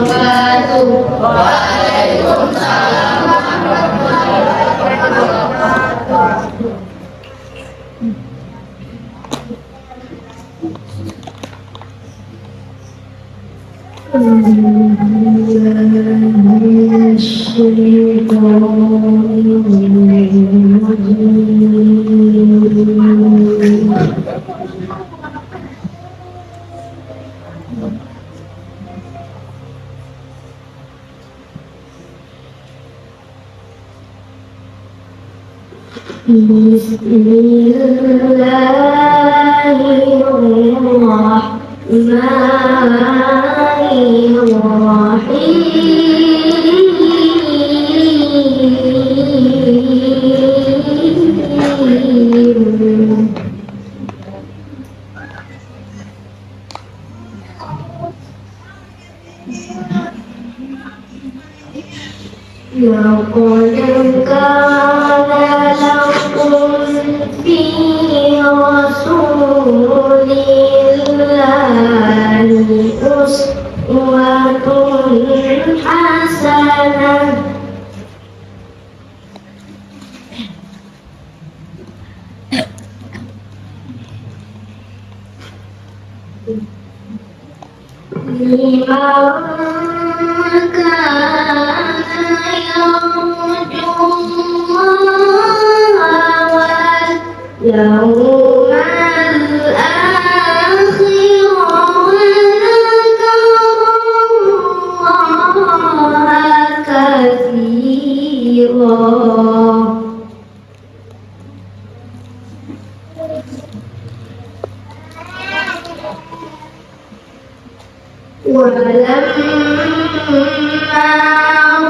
wabarakatuh. Waalaikumsalam warahmatullahi wabarakatuh. Bismillahirrahmanirrahim. لقد كان لكم في رسول الله أسوة حسنة لمن كان يرجو الله واليوم الآخر وذكر الله كثيرا. ولما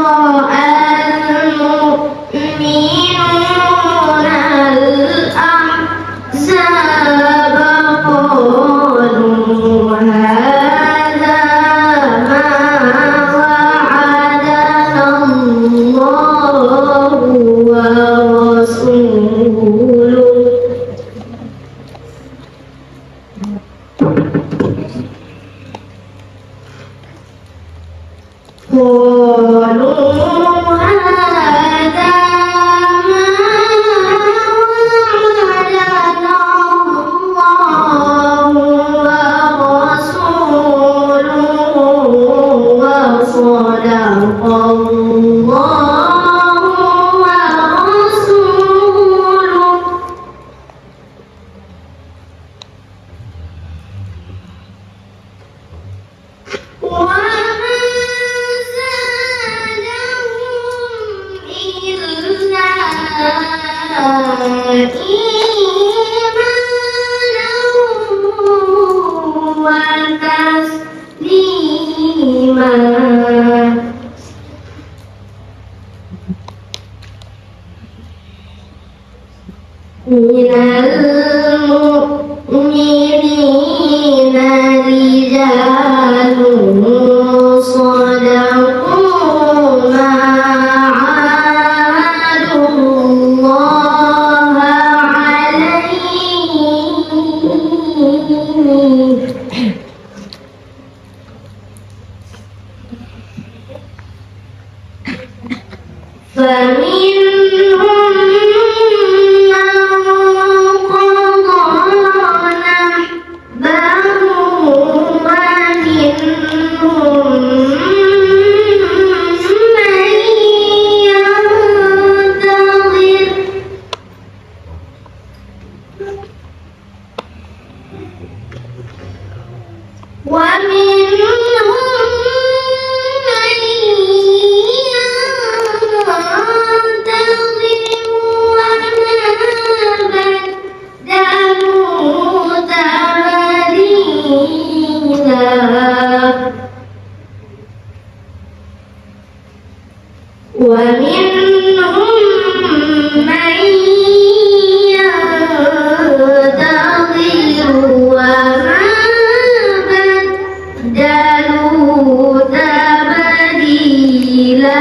رأى المؤمنون الأحزاب قالوا هذا ما وعدنا الله ورسوله قالوا هذا ما وعدنا الله ورسوله وصدق الله ورسوله. من المؤمنين رجال صدقوا ما عاهدوا الله عليه فمنهم من قضى نحبه ومنهم من ينتظر ومنهم من ينتظر وما بدلوا تبديلا. ومنهم من ينتظر وما بدلوا تبديلا.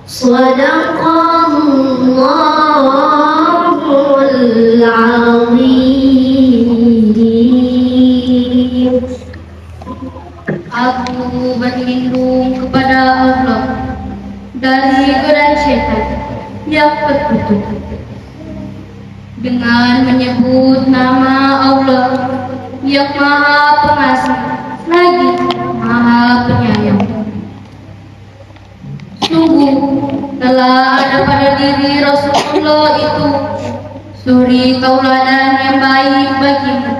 صدق الله العظيم. aku berlindung kepada Allah dari godaan syaitan yang terkutuk dengan menyebut nama Allah yang Maha Pengasih lagi Maha Penyayang. Sungguh telah ada pada diri Rasulullah itu suri tauladan yang baik bagimu,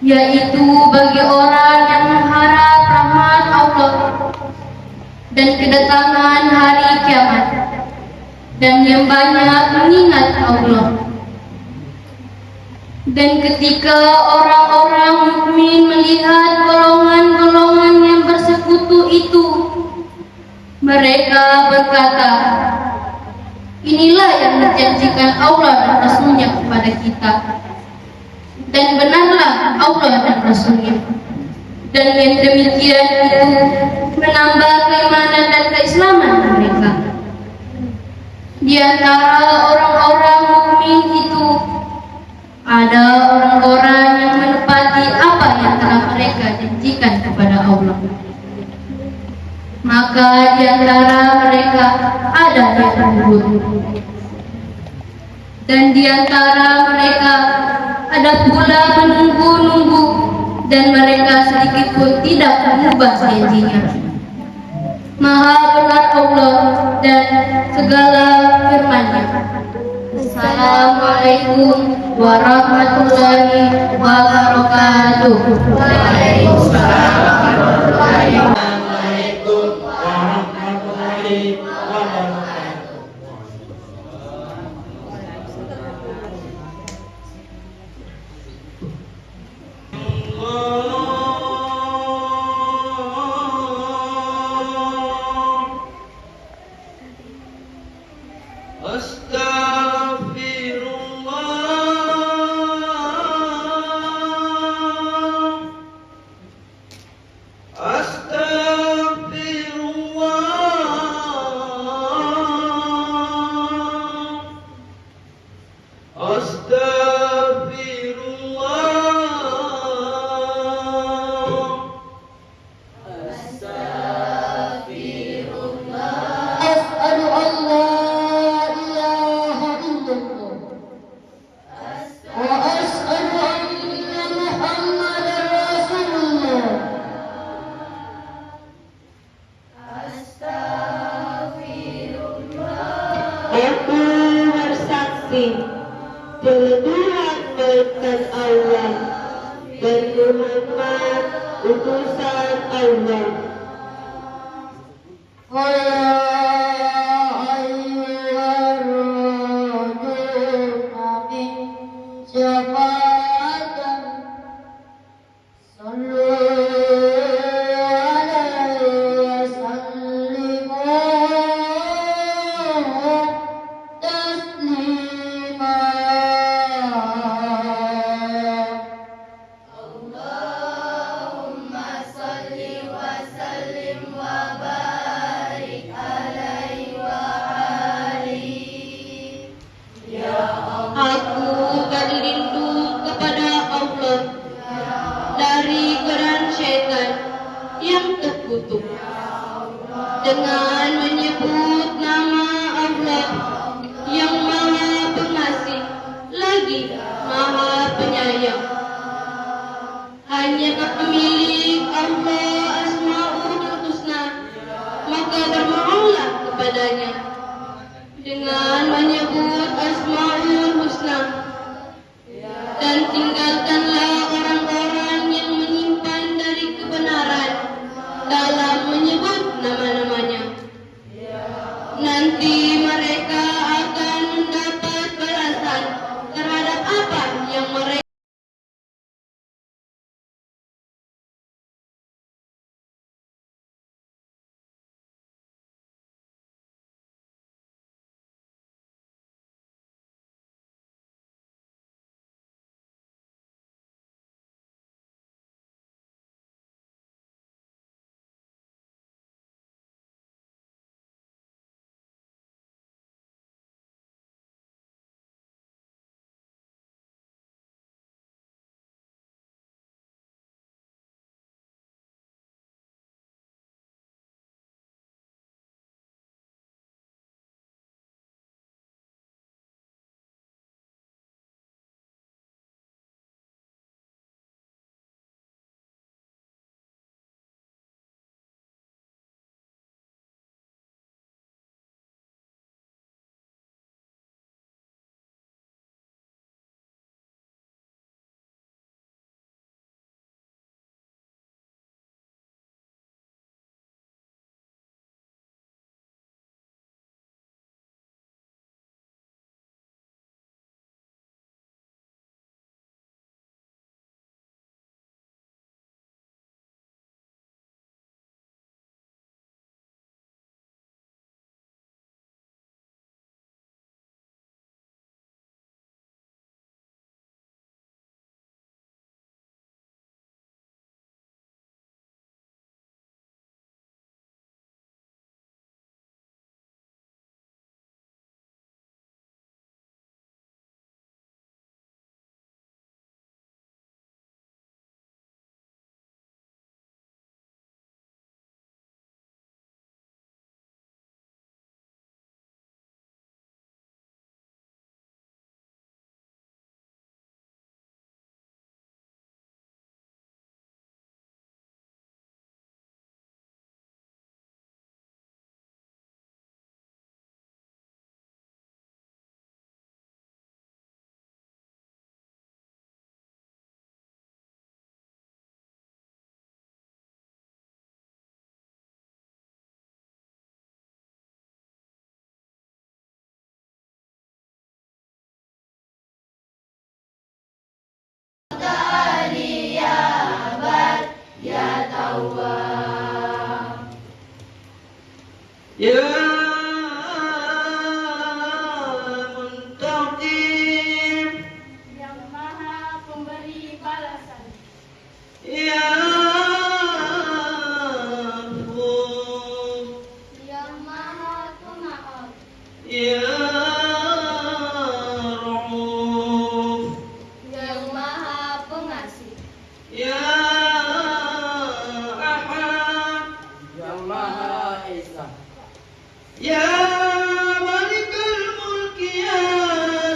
yaitu bagi orang yang mengharap rahmat Allah dan kedatangan hari kiamat, dan yang banyak mengingat Allah. Dan ketika orang-orang mukmin melihat golongan-golongan yang bersekutu itu, mereka berkata, inilah yang dijanjikan Allah dan Rasulnya kepada kita, dan benarlah Allah dan Rasulnya. Dan yang demikian itu menambah keimanan dan keislaman mereka. Di antara orang-orang mukmin itu ada orang-orang yang menepati apa yang telah mereka janjikan kepada Allah. Maka di antara mereka ada yang lembut, dan di antara mereka ada pula menunggu-nunggu, dan mereka sedikit pun tidak mengubah janjinya. Maha benar Allah dan segala firman-Nya. Assalamualaikum warahmatullahi wabarakatuh. Waalaikumsalam warahmatullahi wabarakatuh. Aku bersaksi bahwa Tuhan bukan Allah dan Muhammad utusan Allah. Aku berlindung kepada Allah dari godaan syaitan yang terkutuk dengan menyebut nama Allah yang Maha Pengasih lagi Maha Penyayang. Hanya milik Allah Asmaul Husna, maka bermohonlah kepadanya dengan menyebut Asmaul Husna, dan tinggalkanlah orang-orang yang menyimpan dari kebenaran dalam menyebut nama-namanya. Nanti mereka akan mendapat balasan terhadap apa yang mereka Ya Muntaqim, yang maha pemberi balasan, Ya Afu, yang maha pemaaf, Ya Rauf, yang maha pengasih, Ya Ahad, Yang Maha Esa, Ya Malikul Mulki, Ya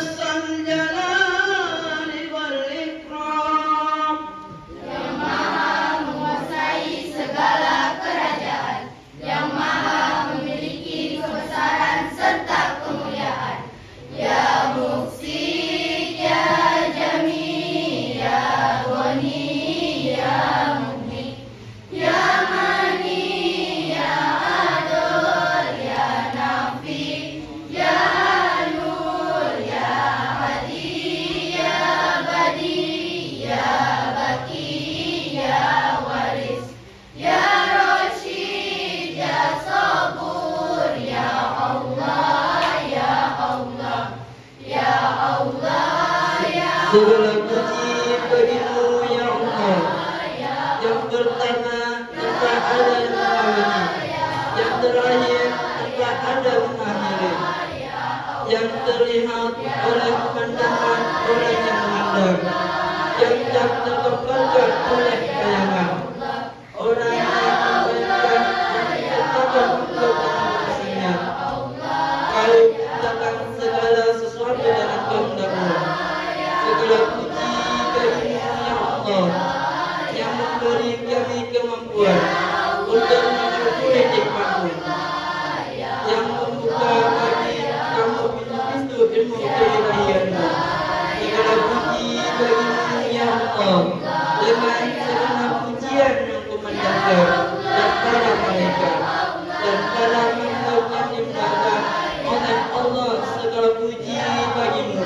Zal Jalali wal Ikram, yang maha menguasai segala kerajaan, yang maha memiliki kebesaran serta kemuliaan. Ya Muqsi, Ya Jami, Ya Ghani, Ya Mughni, Ya Mani, Ya Adol, Ya Nafi, Ya Nur, Ya Hadi, Ya Badi, Ya Baki, Ya Waris, Ya Rashid, Ya Sabur, Ya Allah, Ya Allah, Ya Allah, Ya segala puji bagimu ya Allah, yang pertama tak ada menawari, yang terakhir tak ada mengakhiri, yang terlihat oleh pandangan orang yang memandang, yang tak terkepalkan oleh bayangan, orang yang membayangkan dan menciptakan untuk menguasainya. Kau tentang segala sesuatu dalam kehendakmu. Segala puji bagimu ya Allah, yang memberi kami kemampuan untuk mensyukuri nikmat-Mu, yang membuka bagi kami pintu-pintu ilmu keilahian-Mu. Segala puji bagimu ya Allah, dengan segala pujian yang kumandangkan dan para malaikat dan para makhluk yang dimudahkan oleh Allah. Segala puji bagimu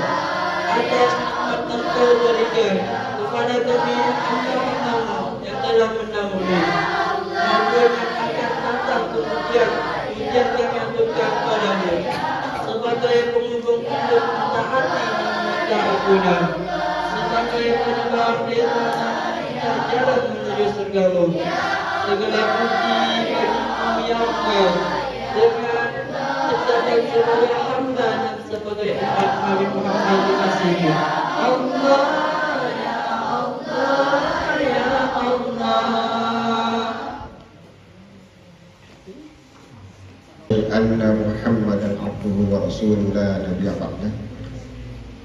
atas nikmat yang Kau berikan kepada kami hamba-Hamba-Mu yang telah mendahului maupun yang akan datang kemudian ujian kami aturkan padamu sebagai penghubung untuk mentaati meminta ampunan, sebagai penyebab kita jalan menuju surga-Mu. Segala puji bagimu ya Allah, dengan kita dan sebagai hamba dan sebagai umat Nabi Muhammad dikasihi. Allah, ya Allah, ya Allah. Anna Muhammadan abduhu wa rasuluhu la nabiyya ba'dah.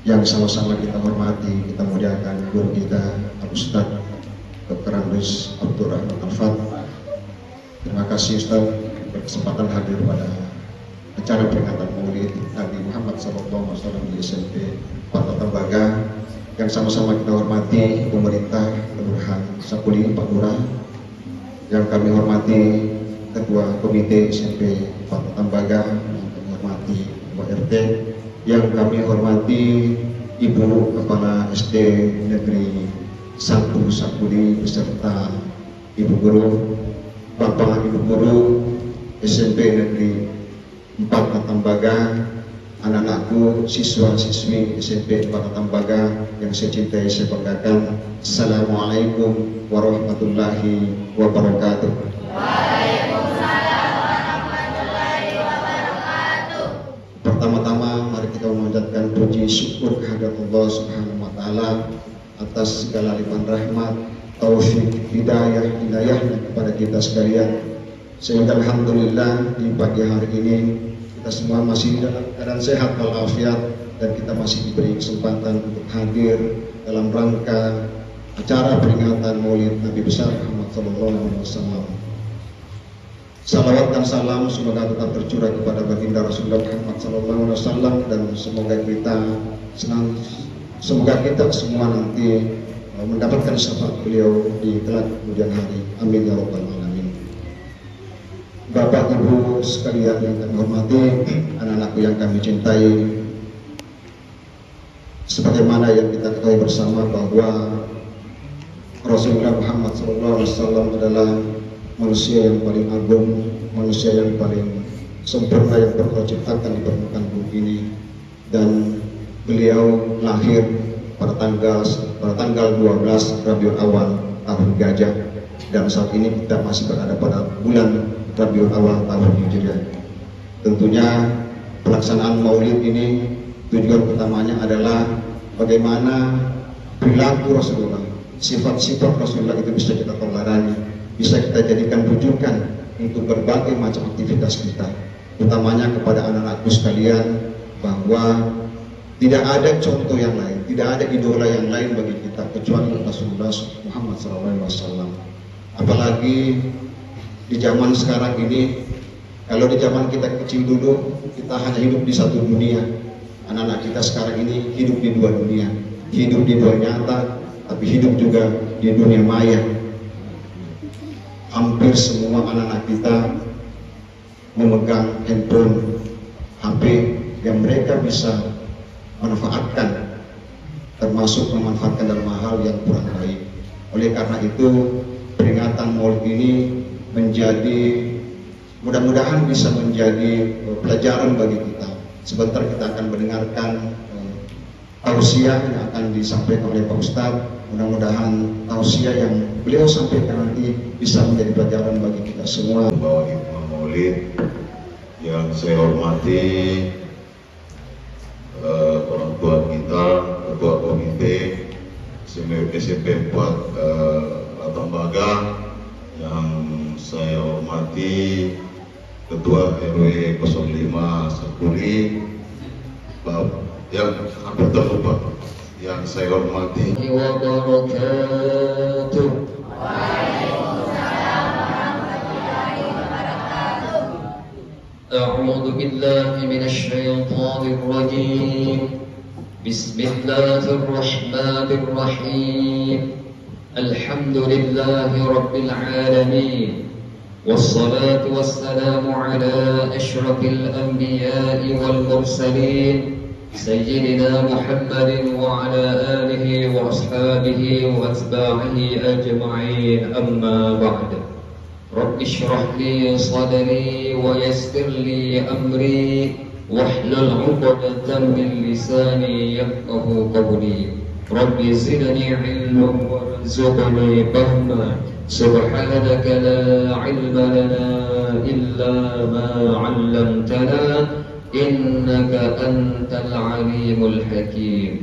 Yang sama-sama kita hormati, kita muliakan guru kita Al-Ustaz Dr. Andus Abdurrahman Al-Fat. Terima kasih Ustaz berkesempatan hadir pada acara peringatan Maulid Nabi Muhammad SAW di SMP Kota Tembaga. Yang sama-sama kita hormati pemerintah Kelurahan Sapuli Pak Lurah, yang kami hormati Ketua Komite SMP Kota Tembaga, yang kami hormati Pak RT, yang kami hormati Ibu Kepala SD Negeri 1 Sapuli beserta Ibu Guru, Bapak Ibu Guru SMP Negeri 4 Kota Tembaga, anak-anakku, siswa-siswi SMP Kota Tembaga yang saya cintai, saya banggakan. Assalamualaikum warahmatullahi wabarakatuh. Waalaikumsalam warahmatullahi wabarakatuh. Pertama-tama mari kita memanjatkan puji syukur kehadirat Allah Subhanahu wa taala atas segala limpahan rahmat, taufik, hidayahnya kepada kita sekalian. Sehingga alhamdulillah di pagi hari ini kita semua masih dalam keadaan sehat walafiat dan kita masih diberi kesempatan untuk hadir dalam rangka acara peringatan Maulid Nabi besar Muhammad SAW. Salawat dan salam semoga tetap tercurah kepada baginda Rasulullah Muhammad SAW dan semoga kita semua nanti mendapatkan syafaat beliau di kelak kemudian hari. Amin ya rabbal alamin. Bapak Ibu sekalian yang kami hormati, anak-anakku yang kami cintai, sebagaimana yang kita ketahui bersama bahwa Rasulullah Muhammad SAW adalah manusia yang paling agung, manusia yang paling sempurna yang pernah ciptakan di permukaan bumi ini, dan beliau lahir pada tanggal 12 Rabiul Awal tahun Gajah, dan saat ini kita masih berada pada bulan Rabiul Awal tahun Hijriah. Tentunya pelaksanaan Maulid ini tujuan utamanya adalah bagaimana perilaku Rasulullah, sifat-sifat Rasulullah itu bisa kita teladani, bisa kita jadikan rujukan untuk berbagai macam aktivitas kita, utamanya kepada anak-anakku sekalian, bahwa tidak ada contoh yang lain, tidak ada idola yang lain bagi kita kecuali Rasulullah Muhammad SAW. Apalagi di zaman sekarang ini, kalau di zaman kita kecil dulu, kita hanya hidup di satu dunia. Anak-anak kita sekarang ini hidup di dua dunia, hidup di dunia nyata, tapi hidup juga di dunia maya. Hampir semua anak-anak kita memegang handphone, HP yang mereka bisa manfaatkan, termasuk memanfaatkan dalam hal yang kurang baik. Oleh karena itu, peringatan Maulid ini mudah-mudahan bisa menjadi pelajaran bagi kita. Sebentar kita akan mendengarkan tausiah yang akan disampaikan oleh Pak Ustadz. Mudah-mudahan tausiah yang beliau sampaikan nanti bisa menjadi pelajaran bagi kita semua. Bawa hikmah Maulid yang saya hormati orang tua kita, ketua komite SMP 4 Latambaga, yang saya hormati Ketua RW 05 Sakuri, yang hampir terlupa, yang saya hormati wabarakatuh. أعوذ بالله من الشيطان الرجيم. بسم الله الرحمن الرحيم. الحمد لله رب العالمين، والصلاة والسلام على أشرف الأنبياء والمرسلين سيدنا محمد وعلى آله وأصحابه وأتباعه أجمعين. أما بعد، رب اشرح لي صدري ويسر لي أمري واحلل عقدة من لساني يفقه قولي. رب زدني علما وارزقني فهما. سبحانك لا علم لنا إلا ما علمتنا إنك أنت العليم الحكيم.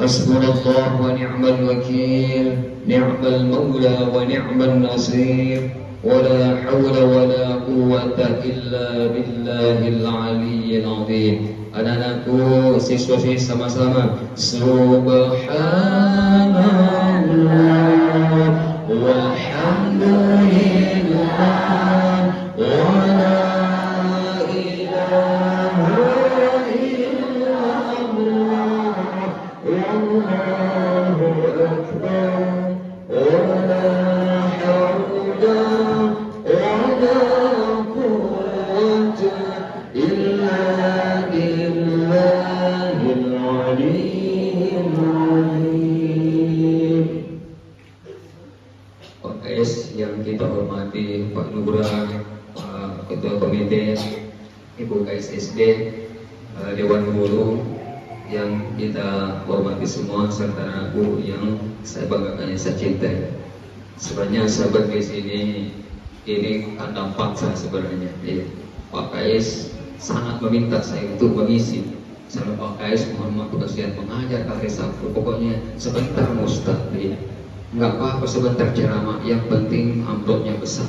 حسبنا الله ونعم الوكيل، نعم المولى ونعم النصير، ولا حول ولا قوة إلا بالله العلي العظيم. Anak-anakku, siswa-siswi sama-sama, Subhanallah walhamdulillah wala ilaha illallah wallahu akbar wala hawla wala quwwata illa billahil aliyyil azim. Pak KS yang kita hormati, Pak Nugrah, Ketua Komite, Ibu KSSD, Dewan Guru yang kita hormati semua, serta aku yang saya banggakan, yang saya cintai. Sebenarnya sahabat di sini ini kandang paksa sebenarnya. Pak KS sangat meminta saya untuk mengisi. Sama Pak KS mohon maaf kasihan mengajar hari Sabtu. Pokoknya sebentar Ustaz, nggak apa-apa sebentar ceramah, yang penting amplopnya besar.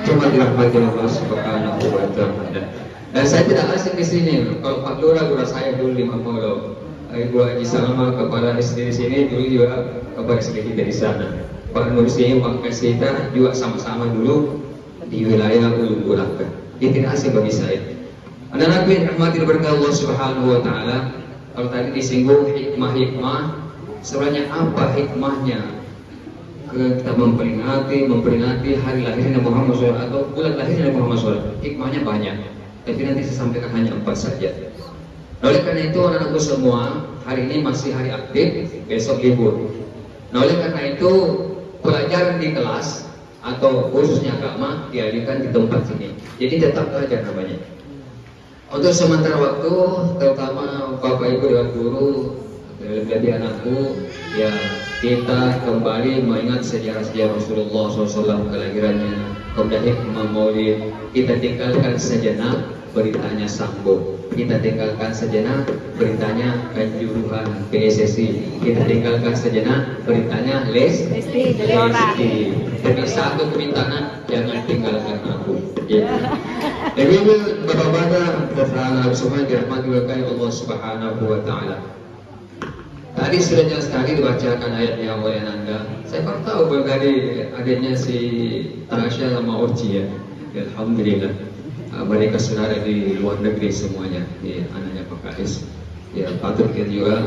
Cuma dirahmati Allah Subhanahu wa Ta'ala. Dan saya tidak asing di sini. Kalau Pak Lurah saya dulu di Mapolo, Ibu Haji Salama kepala SD di sini, dulu juga kepala SD kita di sana. Pak Nursi, Pak Kasita juga sama-sama dulu di wilayah Ulu Bulaka. Ini tidak asing bagi saya. Anak-anakku yang rahmati berkah Allah Subhanahu wa Ta'ala, kalau tadi disinggung hikmah-hikmah, sebenarnya apa hikmahnya kita memperingati hari lahirnya Muhammad SAW atau bulan lahirnya Muhammad SAW? Hikmahnya banyak, tapi nanti saya sampaikan hanya 4 saja. Oleh karena itu anak-anakku semua, hari ini masih hari aktif, besok libur. Nah oleh karena itu pelajaran di kelas atau khususnya agama dialihkan di tempat sini. Jadi tetap belajar namanya. Untuk sementara waktu, terutama Bapak Ibu dan guru, lebih anakku, ya kita kembali mengingat sejarah-sejarah Rasulullah SAW, kelahirannya, kemudian hikmah maulid. Kita tinggalkan sejenak beritanya Sambo, kita tinggalkan sejenak beritanya Kanjuruhan PSSI, kita tinggalkan sejenak beritanya Lesti. Tapi satu permintaan, jangan tinggalkan aku. Ya. Jadi bapak-bapak dan semua dirahmati oleh Allah Subhanahu wa Ta'ala. Tadi sudah jelas sekali dibacakan ayatnya oleh Anda. Saya baru tahu bahwa adanya si Tasya sama Orci ya. Alhamdulillah. Mereka sudah ada di luar negeri semuanya, anaknya Pak Kais. Ya, patut kita juga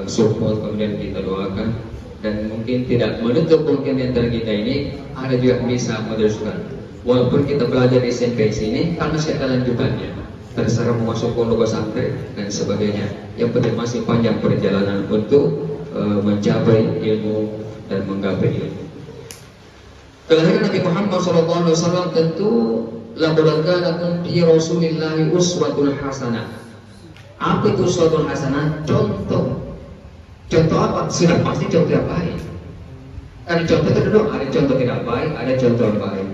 support, kemudian kita doakan. Dan mungkin tidak menutup mungkin di antara kita ini ada juga bisa meneruskan. Walaupun kita belajar di SMP sini, kan masih ada lanjutannya. Terserah mau masuk pondok pesantren dan sebagainya. Yang penting masih panjang perjalanan untuk mencapai ilmu dan menggapai ilmu. Kelahiran Nabi Muhammad SAW tentu laqad kana lakum fi Rasulillahi uswatun hasanah. Apa itu uswatun hasanah? Contoh. Contoh apa? Sudah pasti contoh yang baik. Karena contoh itu ada contoh tidak baik, ada contoh yang baik.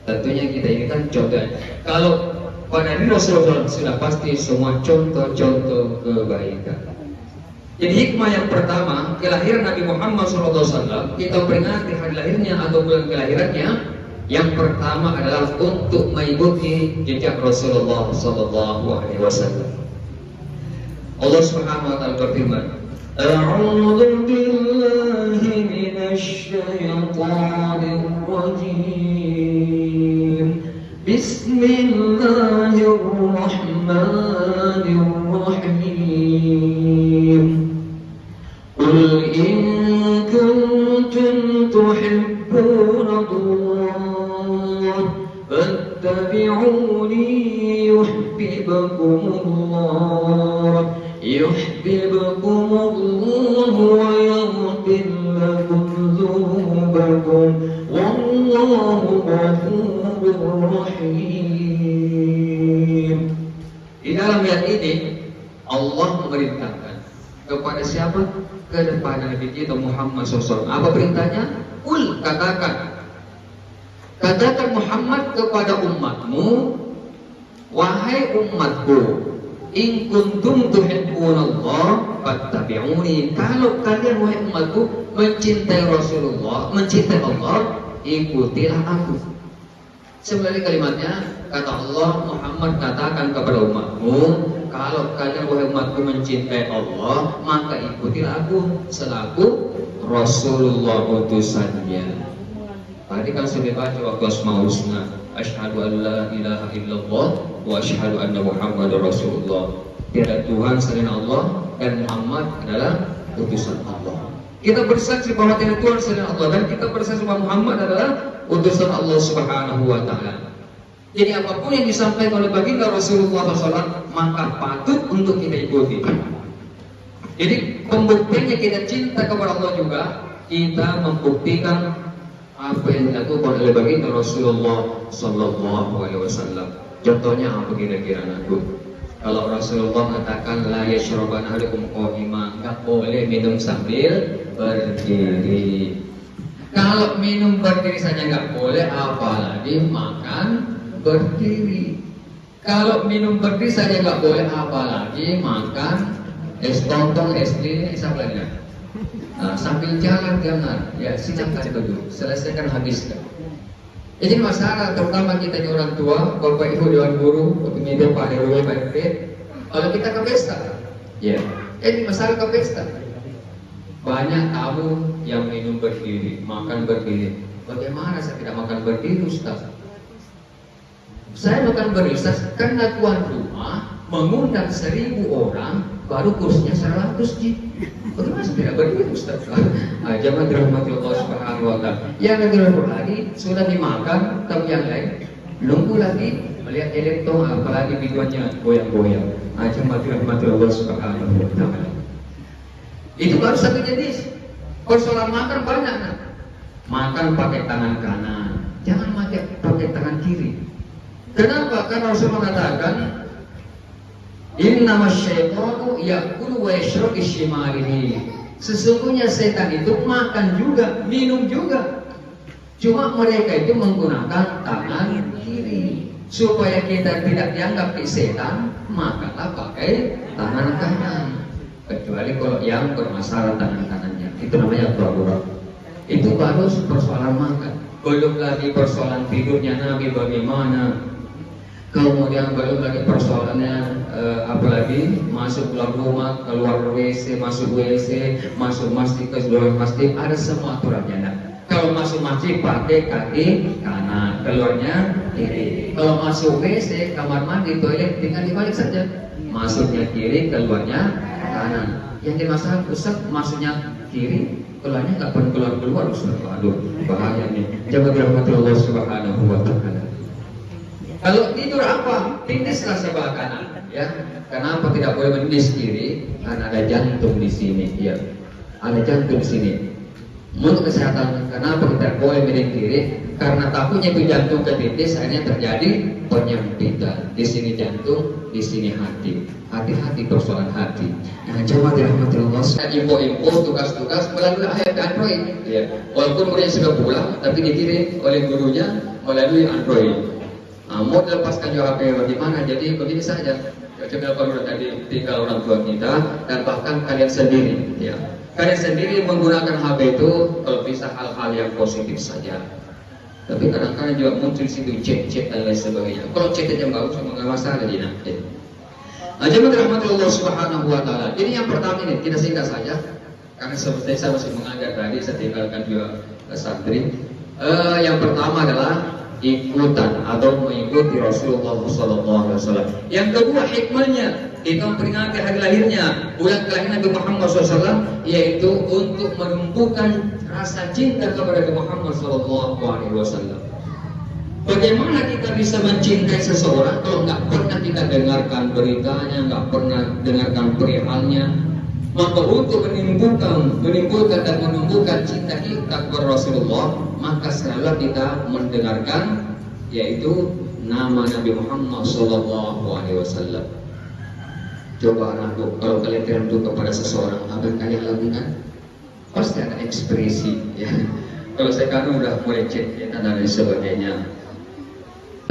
Tentunya kita ini kan contoh. Kalau pada Nabi Rasulullah sudah pasti semua contoh-contoh kebaikan. Jadi hikmah yang pertama, kelahiran Nabi Muhammad SAW, kita peringati hari lahirnya atau bulan kelahirannya. Yang pertama adalah untuk mengikuti jejak Rasulullah SAW. Allah Subhanahu wa Ta'ala berfirman, A'udzu billahi minasy syaithanir rajim. Bismillahirrahmanirrahim. Qul in kuntum tuhibbuna Allah fattabi'uni yuhibbukumullah wa yaghfir lakum dzunubakum wallahu ghafurur rahim. Di dalam ayat ini Allah memerintahkan kepada siapa? Kepada Nabi kita Muhammad SAW. Apa perintahnya? Qul, katakan Muhammad kepada umatmu, wahai umatku, in kuntum tuhibbunallah fattabi'uni. Kalau kalian wahai umatku mencintai Rasulullah, mencintai Allah, ikutilah aku. Sebenarnya kalimatnya kata Allah, Muhammad katakan kepada umatmu, kalau kalian wahai umatku mencintai Allah, maka ikutilah aku selaku Rasulullah utusannya. Tadi kan sudah baca waktu Asmaul Husna, asyhadu an la ilaha illallah wa asyhadu anna Muhammadar Rasulullah. Tiada Tuhan selain Allah dan Muhammad adalah utusan Allah. Kita bersaksi bahwa tiada Tuhan selain Allah dan kita bersaksi bahwa Muhammad adalah utusan Allah Subhanahu wa Ta'ala. Jadi apapun yang disampaikan oleh baginda Rasulullah SAW, maka patut untuk kita ikuti. Jadi pembuktiannya kita cinta kepada Allah juga, kita membuktikan apa yang dilakukan oleh baginda Rasulullah SAW. Contohnya apa kira-kira anakku? Kalau Rasulullah mengatakan la yashraban ahadukum qa'ima, enggak boleh minum sambil berdiri. Kalau minum berdiri saja enggak boleh, apalagi makan berdiri. Kalau minum berdiri saja enggak boleh, apalagi makan es lontong, es lilin, siapa lagi? Sambil jalan jangan, ya silakan dulu, selesaikan habiskan. Jadi masalah terutama kita di orang tua, bapak ibu dewan guru, pemimpin Pak RW, Pak RT, kalau kita ke pesta, ya, ini masalah ke pesta. Banyak tamu yang minum berdiri, makan berdiri. Bagaimana saya tidak makan berdiri, Ustaz? Saya makan berdiri, Ustaz, karena tuan rumah mengundang 1000 orang, baru kursinya 100 ji. Bagaimana saya tidak berdiri, Ustaz? Jangan dirahmati Allah Subhanahu wa Ta'ala. Yang kedua lagi sudah dimakan, tapi yang lain nunggu lagi melihat elektron, apalagi videonya goyang-goyang. Jangan dirahmati Allah Subhanahu wa Ta'ala. Itu baru satu jenis. Persoalan makan banyak, nah. Makan pakai tangan kanan, jangan pakai tangan kiri. Kenapa? Karena Rasul mengatakan Innamas syaitanu ya'kulu wa yashrabu bishimalihi. Sesungguhnya setan itu makan juga, minum juga. Cuma mereka itu menggunakan tangan kiri. Supaya kita tidak dianggap setan, makanlah pakai tangan kanan. Kecuali kalau yang bermasalah tangan kanannya, itu namanya pura-pura. Itu baru persoalan makan. Belum lagi persoalan tidurnya Nabi bagaimana. Kemudian belum lagi persoalannya apalagi masuk keluar rumah, keluar WC, masuk WC, masuk masjid, ke luar masjid, ada semua aturannya. Nah, kalau masuk masjid pakai kaki kanan, keluarnya kiri. Kalau masuk WC, kamar mandi, toilet tinggal dibalik saja. Masuknya kiri, keluarnya kanan. Yang dimasalah Ustaz masuknya kiri, keluarnya nggak pernah keluar Ustaz. Aduh, bahaya nih. Jangan dirahmati Allah Subhanahu wa Ta'ala. Kalau tidur apa? Tindislah sebelah kanan, ya. Kenapa tidak boleh menindis kiri? Karena ada jantung di sini, ya. Ada jantung di sini. Untuk kesehatan, kenapa kita boleh menindis kiri? Karena takutnya itu jantung ketindis, akhirnya terjadi penyempitan. Di sini jantung, di sini hati. Hati-hati persoalan hati. Nah, coba dirahmati Allah. Info-info, tugas-tugas melalui ayat Android, ya. Walaupun muridnya sudah pulang, tapi dikirim oleh gurunya melalui Android. Mau lepaskan juga HP bagaimana? Jadi begini saja. Coba kalau tadi tinggal orang tua kita dan bahkan kalian sendiri, ya. Kalian sendiri menggunakan HP itu kalau bisa hal-hal yang positif saja. Tapi kadang-kadang juga muncul situ chat-chat dan lain sebagainya. Kalau chat yang bagus sama nggak masalah jadi nanti. Jemaah dirahmati Allah Subhanahu wa Ta'ala. Ini yang pertama ini kita singkat saja karena seperti saya masih mengajar tadi, saya tinggalkan juga santri. Yang pertama adalah ikutan atau mengikuti Rasulullah SAW. Yang kedua hikmahnya kita memperingati hari lahirnya, bulan kelahiran Nabi Muhammad SAW, yaitu untuk menumbuhkan rasa cinta kepada Nabi Muhammad SAW. Bagaimana kita bisa mencintai seseorang kalau nggak pernah kita dengarkan beritanya, nggak pernah dengarkan perihalnya? Maka untuk menimbulkan dan menumbuhkan cinta kita kepada Rasulullah, maka selalu kita mendengarkan yaitu nama Nabi Muhammad SAW. Coba anakku, kalau kalian tertentu kepada seseorang, apa yang kalian lakukan? Pasti ada ekspresi, ya. Kalau saya kan udah mulai chat ya, dan lain sebagainya.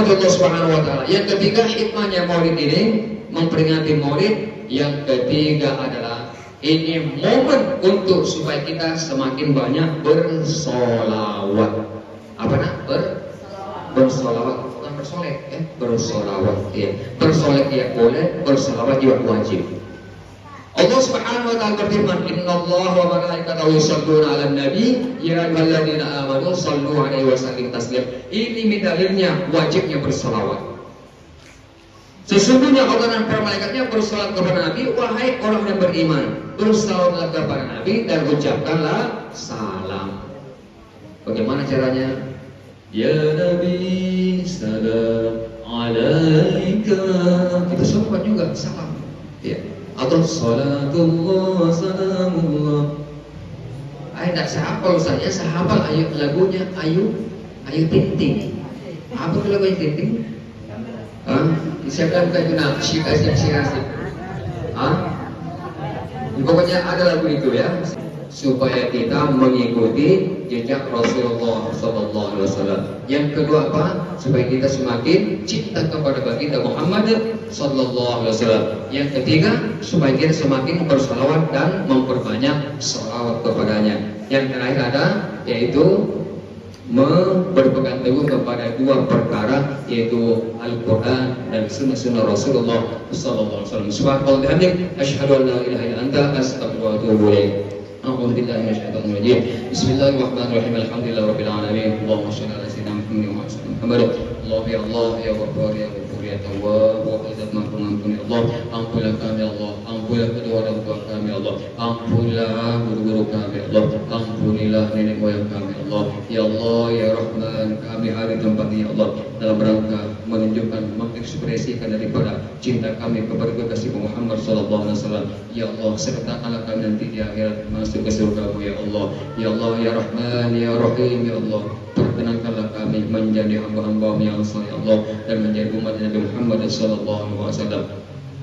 Allah Subhanahu wa Ta'ala. Yang ketiga hikmahnya Maulid ini memperingati Maulid. Yang ketiga adalah ini momen untuk supaya kita semakin banyak bersolawat. Apa nak? Bersolawat, bukan bersolek, ya? Bersolawat, ya. Bersolek ya boleh, bersolawat juga wajib. Allah Subhanahu wa Ta'ala berfirman, Innallaha wa malaikatahu yusholluna 'alan nabi, ya ayyuhalladzina amanu shallu 'alaihi wa sallimu taslima. Ini dalilnya wajibnya bersolawat. Sesungguhnya Allah dan para malaikatnya bersolawat kepada Nabi, wahai orang yang beriman, bersolawatlah kepada Nabi dan ucapkanlah salam. Bagaimana caranya? Ya Nabi, salam alaika. Kita salawat juga, salam. Ya. Atau salatullah, salamullah. Tidak sehafal saja, sehafal ayu lagunya Ayu Ting Ting. Apa itu lagu Ayu Ting Ting? Siapa yang kenal? Syikasih. Pokoknya ada lagu itu ya, supaya kita mengikuti jejak Rasulullah SAW. Yang kedua apa? Supaya kita semakin cinta kepada baginda Muhammad SAW. Yang ketiga, supaya kita semakin bersalawat dan memperbanyak salawat kepadanya. Yang terakhir ada yaitu berpegang teguh kepada dua perkara, yaitu Al-Quran dan sunnah Rasulullah SAW. Subhanallah bihamdik, asyhadu an la ilaha illa anta, astaghfiruka wa atubu ilaik. A'udzu billahi minasyaitonir rajim. Bismillahirrahmanirrahim. Alhamdulillahirabbil alamin. Allahumma shalli ala sayyidina Muhammad. Allah ya Allah ya Ghaffar ya Ghafur ya Tawwab wa qad maghfurun ya Allah. Ampunlah kami ya Allah. Ampunlah kedua orang tua kami ya Allah. Ampunlah guru-guru kami ya Allah. Ampunilah nenek moyang kami ya Allah. Ya Allah ya Rahman, kami hari tempat ini ya Allah dalam rangka menunjukkan, mengekspresikan daripada cinta kami kepada kekasih Muhammad sallallahu alaihi wasallam. Ya Allah, sertakanlah kami nanti di akhirat masuk ke surga-Mu ya Allah. Ya Allah ya Rahman ya Rahim ya Allah. perkenankanlah kami menjadi hamba-hamba yang saleh Allah dan menjadi umat Nabi Muhammad sallallahu alaihi wasallam.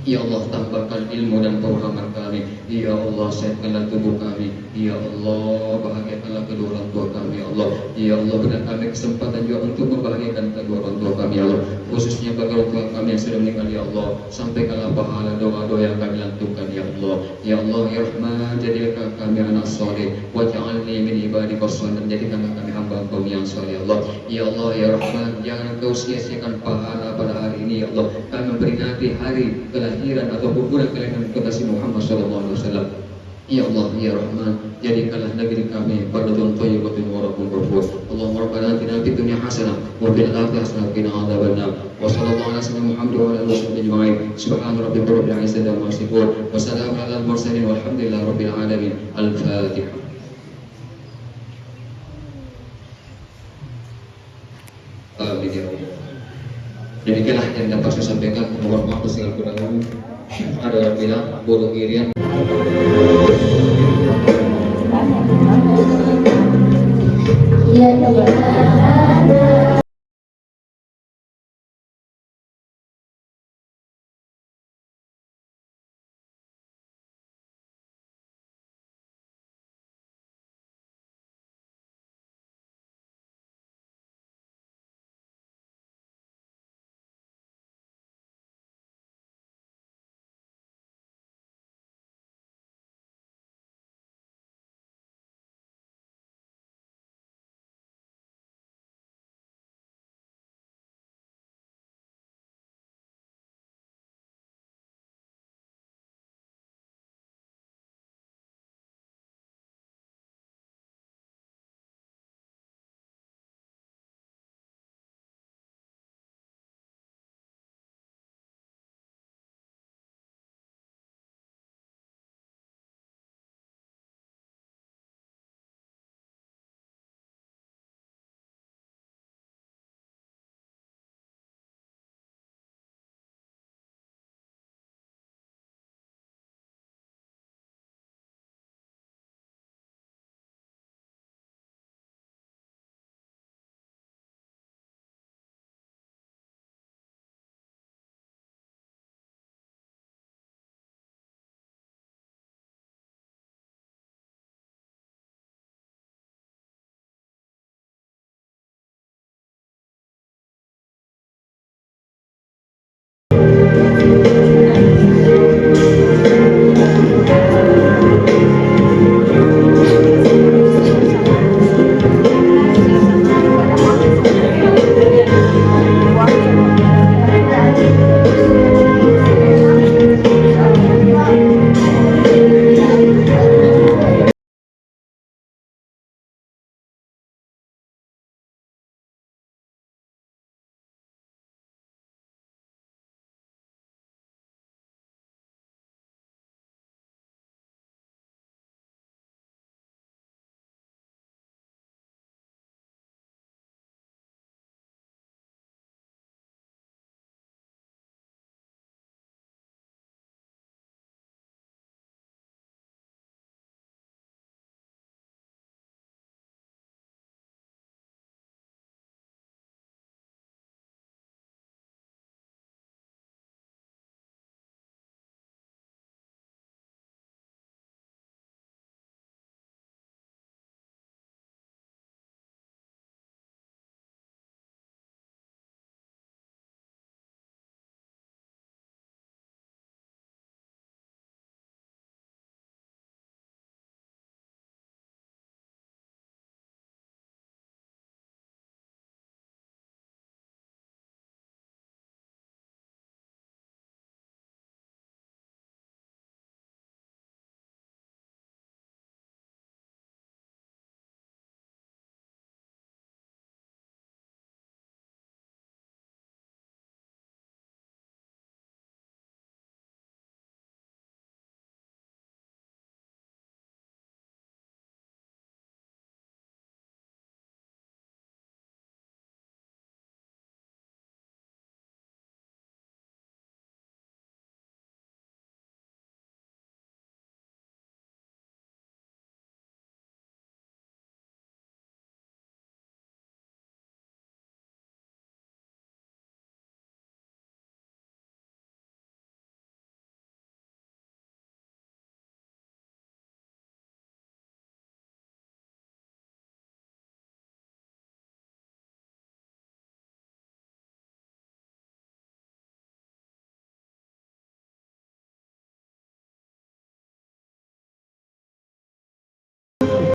Ya Allah, tambahkan ilmu dan pemahaman kami. Ya Allah, sehatkanlah tubuh kami. Ya Allah, bahagiakanlah kedua orang tua kami. Ya Allah, ya Allah, berikan kami kesempatan juga untuk membahagiakan kedua orang tua kami. Ya Allah, khususnya bagi orang tua kami yang sudah meninggal. Ya Allah, sampaikanlah pahala doa-doa yang kami lantunkan. Ya Allah, ya Allah, ya Rahman, jadikan kami anak soleh. Waj'alni min ibadika sholihin, jadikanlah kami hamba-Mu yang soleh. Ya Allah, ya Allah, ya Rahman, jangan Engkau sia-siakan pahala pada hari ini. Ya Allah, kami memperingati hari kelahiran atau bulan kelahiran kekasih Muhammad SAW. Ya Allah, ya Rahman, jadikanlah negeri kami baldatun thayyibatun wa rabbun ghafur. Allahumma rabbana atina fid dunya hasanah wa fil akhirati hasanah wa qina adzabannar. Wa sallallahu ala sayyidina Muhammad wa ala alihi wasallam ajma'in. Subhana rabbika rabbil izzati amma yasifun wa salamun alal mursalin walhamdulillahi rabbil alamin. Al-Fatihah. Amin ya Allah. Demikianlah yang dapat saya sampaikan. Mohon maaf segala kurangnya. Ada orang bilang bodoh irian. Ya,